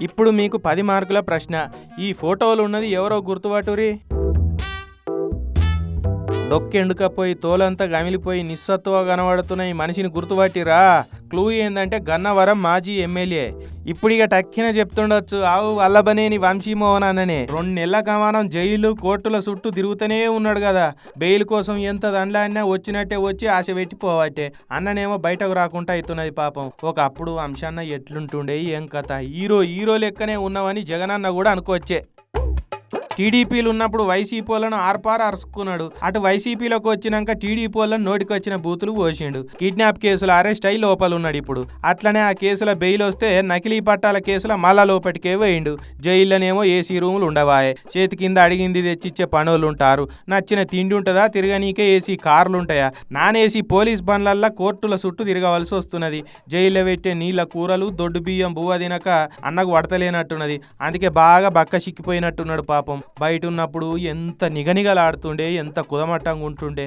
ఇప్పుడు మీకు 10 మార్కుల ప్రశ్న. ఈ ఫోటోలు ఉన్నది ఎవరో గుర్తుపట్టురి. డొక్కెండుకపోయి తోలంతా గమిలిపోయి నిస్సత్తుగా కనబడుతున్న ఈ మనిషిని గుర్తుపట్టిరా. క్లూ ఏందంటే గన్నవరం మాజీ ఎమ్మెల్యే. ఇప్పుడు ఇక టక్కిన చెప్తుండొచ్చు, ఆవు వల్లభనేని వంశీమోహన్ అన్ననే 2 నెలల కమానం జైలు కోర్టుల చుట్టూ తిరుగుతూనే ఉన్నాడు కదా. బెయిల్ కోసం ఎంత దండ్లాడినా వచ్చినట్టే వచ్చి ఆశ పెట్టిపోవట్టే. అన్ననేమో బయటకు రాకుండా అవుతున్నది పాపం. ఒకప్పుడు వంశన్న ఎట్లుంటుండే ఏం కథ, హీరో లెక్కనే ఉన్నావని జగనన్న కూడా అనుకోవచ్చే. టీడీపీలు ఉన్నప్పుడు వైసీపీలను ఆర్పార్ అరుచుకున్నాడు. అటు వైసీపీలోకి వచ్చినాక టీడీపీలను నోటికి వచ్చిన బూతులు పోసిండు. కిడ్నాప్ కేసులు అరెస్ట్ అయి లోపల ఉన్నాడు ఇప్పుడు. అట్లనే ఆ కేసుల బెయిల్ వస్తే నకిలీ పట్టాల కేసుల మళ్ళా లోపటికే వేయిండు. జైల్లోనేమో ఏసీ రూములు ఉండవాయే. చేతి కింద అడిగింది తెచ్చిచ్చే పనులు ఉంటారు. నచ్చిన తిండి ఉంటుందా, తిరగనీకే ఏసీ కార్లు ఉంటాయా? నాన్ ఏసీ పోలీస్ బండ్లల్లా కోర్టుల చుట్టూ తిరగవలసి వస్తున్నది. జైల్లో పెట్టే నీళ్ళ కూరలు దొడ్డు బియ్యం బువ్వ తినక అన్నకు పడతలేనట్టున్నది. అందుకే బాగా బక్క సిక్కిపోయినట్టున్నాడు పాపం. బయట ఉన్నప్పుడు ఎంత నిగనిగలాడుతుండే, ఎంత కుదమట్టంగా ఉంటుండే.